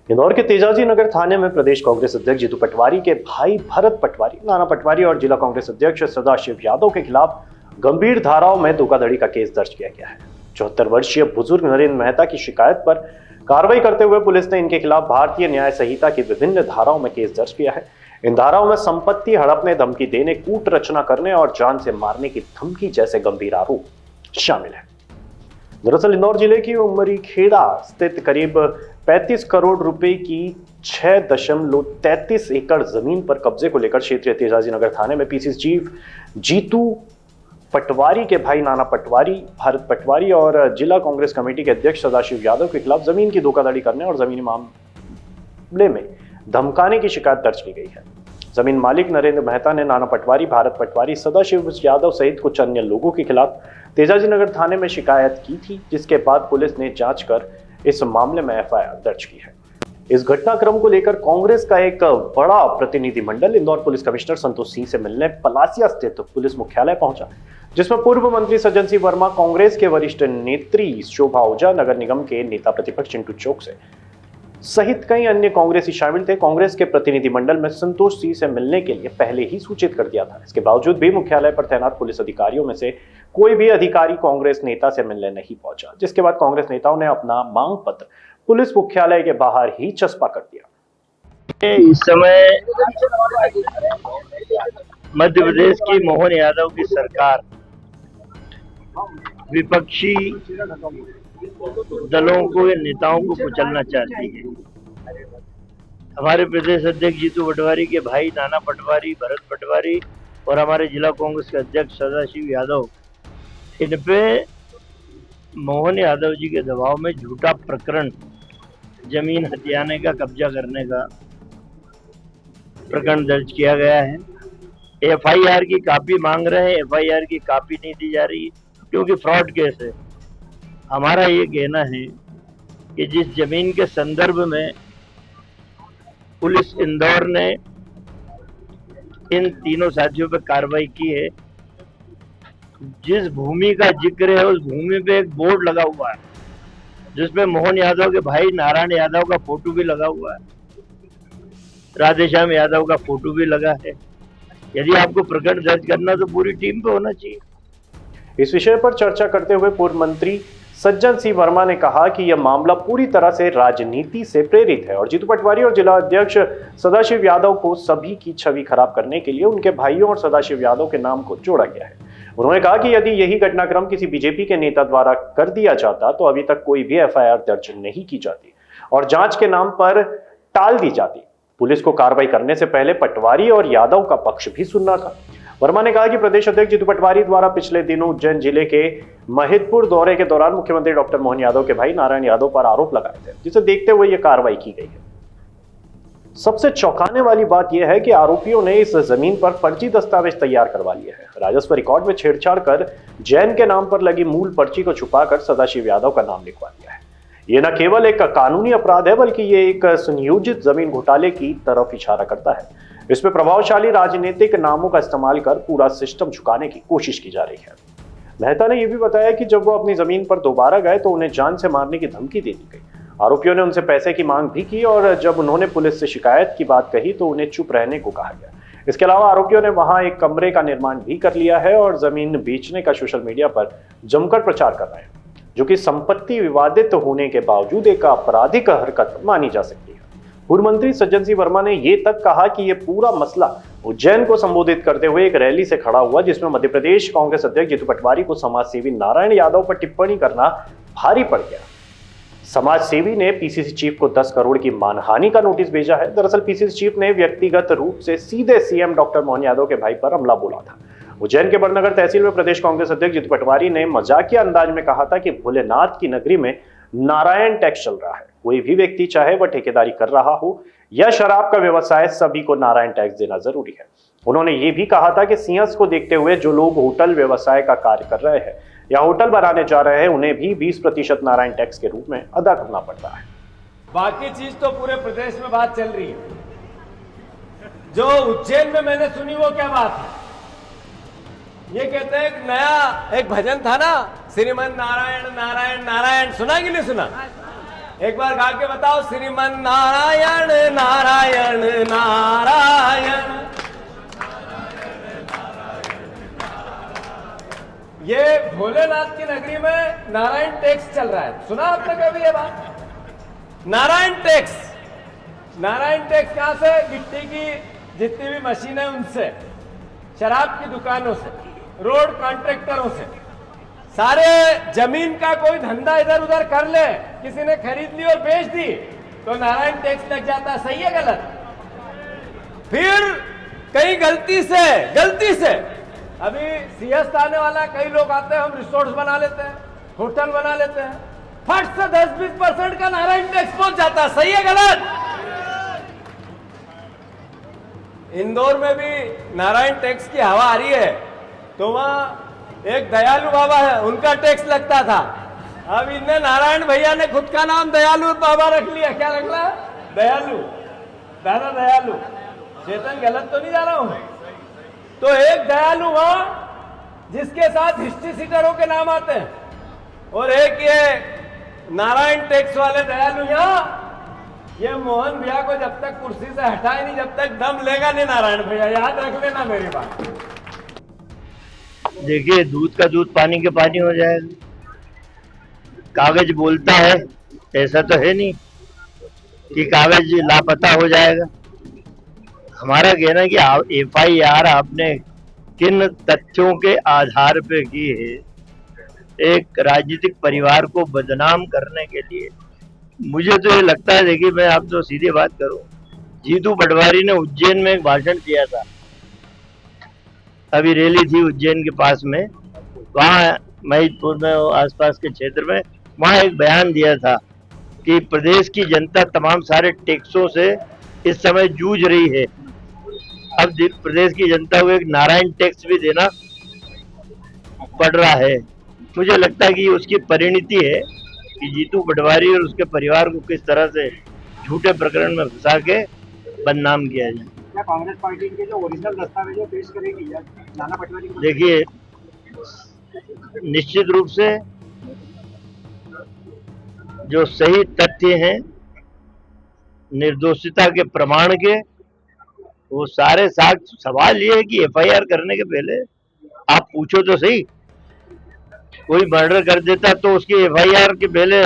इंदौर के तेजाजी नगर थाने में प्रदेश कांग्रेस अध्यक्ष जीतू पटवारी के भाई भरत पटवारी, नाना पटवारी और जिला कांग्रेस अध्यक्ष सदाशिव यादव के खिलाफ गंभीर धाराओं में धोखाधड़ी का केस दर्ज किया गया है। 74 वर्षीय बुजुर्ग नरेंद्र मेहता की शिकायत पर कार्रवाई करते हुए पुलिस ने इनके खिलाफ भारतीय न्याय संहिता की विभिन्न धाराओं में केस दर्ज किया है। इन धाराओं में संपत्ति हड़पने, धमकी देने, कूट रचना करने और जान से मारने की धमकी जैसे गंभीर आरोप शामिल है। दरअसल इंदौर जिले की उमरीखेड़ा स्थित करीब 35 करोड़ रुपए की 6.33 एकड़ जमीन पर कब्जे को लेकर क्षेत्रीय तेजाजी नगर थाने में पीसीसी चीफ जीतू पटवारी के भाई नाना पटवारी, भारत पटवारी और जिला कांग्रेस कमेटी के अध्यक्ष सदाशिव यादव के खिलाफ जमीन की धोखाधड़ी करने और जमीनी मामले में धमकाने की शिकायत दर्ज की गई है। जमीन मालिक नरेंद्र मेहता ने नाना पटवारी, भारत पटवारी, सदाशिव यादव सहित कुछ अन्य लोगों के खिलाफ तेजाजी नगर थाने में शिकायत की थी, जिसके बाद पुलिस ने जांच कर इस मामले में एफआईआर दर्ज की है। इस घटनाक्रम को लेकर कांग्रेस का एक बड़ा प्रतिनिधिमंडल इंदौर पुलिस कमिश्नर संतोष सिंह से मिलने पलासिया स्थित पुलिस मुख्यालय पहुंचा, जिसमें पूर्व मंत्री सज्जन सिंह वर्मा, कांग्रेस के वरिष्ठ नेत्री शोभा ओझा, नगर निगम के नेता प्रतिपक्ष चिंटू चौक से सहित कई अन्य कांग्रेसी शामिल थे। कांग्रेस के प्रतिनिधिमंडल में संतोष सिंह से मिलने के लिए पहले ही सूचित कर दिया था। इसके बावजूद भी मुख्यालय पर तैनात पुलिस अधिकारियों में से कोई भी अधिकारी कांग्रेस नेता से मिलने नहीं पहुंचा, जिसके बाद कांग्रेस नेताओं ने अपना मांग पत्र पुलिस मुख्यालय के बाहर ही चस्पा कर दिया। इस समय मध्य प्रदेश की मोहन यादव की सरकार विपक्षी दलों को या नेताओं को कुचलना चाहती है। हमारे प्रदेश अध्यक्ष जीतू पटवारी के भाई नाना पटवारी, भरत पटवारी और हमारे जिला कांग्रेस के अध्यक्ष सदाशिव यादव, इन पे मोहन यादव जी के दबाव में झूठा प्रकरण, जमीन हथियाने का, कब्जा करने का प्रकरण दर्ज किया गया है। एफआईआर की कॉपी मांग रहे हैं, एफआईआर की कॉपी नहीं दी जा रही क्योंकि फ्रॉड केस है। हमारा ये कहना है कि जिस जमीन के संदर्भ में पुलिस इंदौर ने इन तीनों साथियों पर कार्रवाई की है, जिस भूमि का जिक्र है उस भूमि पे एक बोर्ड लगा हुआ है जिसमें मोहन यादव के भाई नारायण यादव का फोटो भी लगा हुआ है, राधेश्याम यादव का फोटो भी लगा है। यदि आपको प्रकरण दर्ज करना तो पूरी टीम पे होना चाहिए। इस विषय पर चर्चा करते हुए पूर्व मंत्री सज्जन सिंह वर्मा ने कहा कि यह मामला पूरी तरह से राजनीति से प्रेरित है और जीतू पटवारी और जिला अध्यक्ष सदाशिव यादव को सभी की छवि खराब करने के लिए उनके भाइयों और सदाशिव यादव के नाम को जोड़ा गया है। उन्होंने कहा कि यदि यही घटनाक्रम किसी बीजेपी के नेता द्वारा कर दिया जाता तो अभी तक कोई भी एफआईआर दर्ज नहीं की जाती और जांच के नाम पर टाल दी जाती। पुलिस को कार्रवाई करने से पहले पटवारी और यादव का पक्ष भी सुनना था। वर्मा ने कहा कि प्रदेश अध्यक्ष जीतू पटवारी द्वारा पिछले दिनों उज्जैन जिले के महिदपुर दौरे के दौरान मुख्यमंत्री डॉक्टर मोहन यादव के भाई नारायण यादव पर आरोप लगाए थे, जिसे देखते हुए यह कार्रवाई की गई है। सबसे चौंकाने वाली बात यह है कि आरोपियों ने इस जमीन पर फर्जी दस्तावेज तैयार करवा लिए हैं। राजस्व रिकॉर्ड में छेड़छाड़ कर जैन के नाम पर लगी मूल पर्ची को छुपाकर सदाशिव यादव का नाम लिखवा दिया है। यह न केवल एक कानूनी अपराध है बल्कि यह एक सुनियोजित जमीन घोटाले की तरफ इशारा करता है। इसमें प्रभावशाली राजनीतिक नामों का इस्तेमाल कर पूरा सिस्टम झुकाने की कोशिश की जा रही है। मेहता ने यह भी बताया कि जब वो अपनी जमीन पर दोबारा गए तो उन्हें जान से मारने की धमकी दे दी गई। आरोपियों ने उनसे पैसे की मांग भी की और जब उन्होंने पुलिस से शिकायत की बात कही तो उन्हें चुप रहने को कहा गया। इसके अलावा आरोपियों ने वहां एक कमरे का निर्माण भी कर लिया है और जमीन बेचने का सोशल मीडिया पर जमकर प्रचार कर रहे हैं, जो कि संपत्ति विवादित होने के बावजूद एक आपराधिक हरकत मानी जा सकती है। पूर्व मंत्री सज्जन सिंह वर्मा ने यह तक कहा कि यह पूरा मसला उज्जैन को संबोधित करते हुए एक रैली से खड़ा हुआ, जिसमें मध्य प्रदेश कांग्रेस अध्यक्ष जीतू पटवारी को समाजसेवी नारायण यादव पर टिप्पणी करना भारी पड़ गया। समाजसेवी ने पीसीसी चीफ को 10 करोड़ की मानहानि का नोटिस भेजा है। दरअसल पीसीसी चीफ ने व्यक्तिगत रूप से सीधे सीएम डॉक्टर मोहन यादव के भाई पर हमला बोला था। उज्जैन के बड़नगर तहसील में प्रदेश कांग्रेस अध्यक्ष जीतू पटवारी ने मजाकिया अंदाज में कहा था कि भोलेनाथ की नगरी में नारायण टैक्स चल रहा है। कोई भी व्यक्ति चाहे वह ठेकेदारी कर रहा हो या शराब का व्यवसाय, सभी को नारायण टैक्स देना जरूरी है। उन्होंने ये भी कहा था कि सिंहस्थ को देखते हुए जो लोग होटल व्यवसाय का कार्य कर रहे हैं या होटल बनाने जा रहे हैं, उन्हें भी 20% नारायण टैक्स के रूप में अदा करना पड़ता है। बाकी चीज तो पूरे प्रदेश में बात चल रही है। जो उज्जैन में मैंने सुनी वो क्या बात है? ये कहते हैं एक नया एक भजन था ना, श्रीमन नारायण नारायण नारायण, सुना कि नहीं सुना? एक बार गा के बताओ, श्रीमन नारायण नारायण नारायण। ये भोलेनाथ की नगरी में नारायण टैक्स चल रहा है, सुना आपने कभी ये बात? नारायण टैक्स। नारायण टैक्स कहां से? गिट्टी की जितनी भी मशीन है उनसे, शराब की दुकानों से, रोड कॉन्ट्रैक्टरों से, सारे जमीन का कोई धंधा इधर उधर कर ले, किसी ने खरीद ली और बेच दी तो नारायण टैक्स लग जाता है। सही है गलत? फिर कहीं गलती से अभी सिंहस्थ आने वाला, कई लोग आते हैं, हम रिसोर्ट्स बना लेते हैं, होटल बना लेते हैं, फट से 10-20% का नारायण टैक्स पहुंच जाता है। सही है गलत? इंदौर में भी नारायण टैक्स की हवा आ रही है, तो वहां एक दयालु बाबा है, उनका टैक्स लगता था। अब इनने नारायण भैया ने खुद का नाम दयालु बाबा रख लिया। क्या रख लिया? दयालु, दादा दयालु। चेतन गलत तो नहीं जा रहा हूं? तो एक दयालु वहां जिसके साथ हिस्ट्री सीटरों के नाम आते हैं, और एक ये नारायण टैक्स वाले दयालु यहां। ये मोहन भैया को जब तक कुर्सी से हटाए नहीं, जब तक दम लेगा नहीं नारायण भैया, याद रख लेना मेरी बात। देखिए, दूध का दूध पानी के पानी हो जाएगा। कागज बोलता है, ऐसा तो है नहीं कि कागज लापता हो जाएगा। हमारा कहना है कि FIR आपने किन तथ्यों के आधार पे की है? एक राजनीतिक परिवार को बदनाम करने के लिए। मुझे तो ये लगता है, देखिए मैं आप तो सीधी बात करूं, जीतू पटवारी ने उज्जैन में एक भाषण दिया था, अभी रैली थी उज्जैन के पास में, वहाँ महिदपुर में आसपास के क्षेत्र में, वहाँ एक बयान दिया था कि प्रदेश की जनता तमाम सारे टैक्सों से इस समय जूझ रही है। अब प्रदेश की जनता को एक नारायण टैक्स भी देना पड़ रहा है। मुझे लगता है कि उसकी परिणति है कि जीतू पटवारी और उसके परिवार को किस तरह से झूठे प्रकरण में फंसा के बदनाम किया जाए। क्या कांग्रेस पार्टी के जो ओरिजिनल दस्तावेज पेश करेगी नाना पटवारी को? देखिए, निश्चित रूप से जो सही तथ्य हैं, निर्दोषिता के प्रमाण के, वो सारे साक्ष्य। सवाल ये है कि FIR करने के पहले आप पूछो तो सही। कोई मर्डर कर देता तो उसकी FIR के पहले,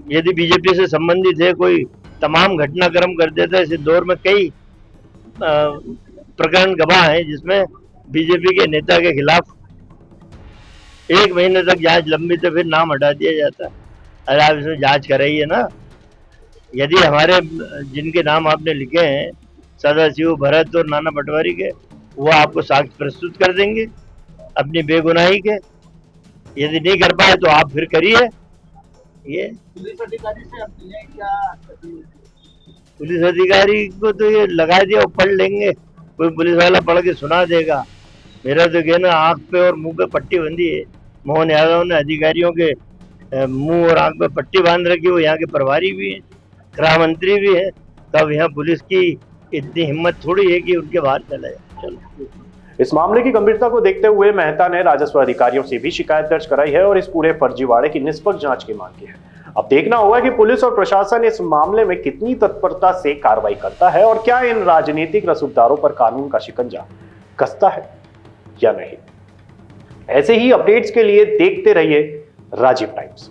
यदि बीजेपी से संबंधित है, कोई तमाम घटनाक्रम कर देता है। इस दौर में कई प्रकरण गवाह हैं जिसमें बीजेपी के नेता के खिलाफ 1 महीने तक जांच लंबी, तो फिर नाम हटा दिया जाता है। अरे आप इसमें जांच कराइए ना। यदि हमारे जिनके नाम आपने लिखे हैं, सदाशिव, भरत और नाना पटवारी के, वो आपको साक्ष्य प्रस्तुत कर देंगे अपनी बेगुनाही के। यदि नहीं कर पाए तो आप फिर करिए। ये पुलिस अधिकारी से आप मिले क्या? पुलिस अधिकारी को तो ये लगा दिया, वो पढ़ लेंगे, कोई पुलिस वाला पढ़ के सुना देगा। मेरा तो कहना, आंख पे और मुंह पे पट्टी बंधी है। मोहन यादव ने अधिकारियों के मुंह और आंख पे पट्टी बांध रखी। वो यहाँ के प्रभारी भी हैं, गृह मंत्री भी है, तब यहाँ पुलिस की इतनी हिम्मत थोड़ी है कि उनके बाहर चला जाए। चलो, इस मामले की गंभीरता को देखते हुए मेहता ने राजस्व अधिकारियों से भी शिकायत दर्ज कराई है और इस पूरे फर्जीवाड़े की निष्पक्ष जांच की मांग की है। अब देखना होगा कि पुलिस और प्रशासन इस मामले में कितनी तत्परता से कार्रवाई करता है और क्या इन राजनीतिक रसूखदारों पर कानून का शिकंजा कसता है या नहीं। ऐसे ही अपडेट्स के लिए देखते रहिए राजीव टाइम्स।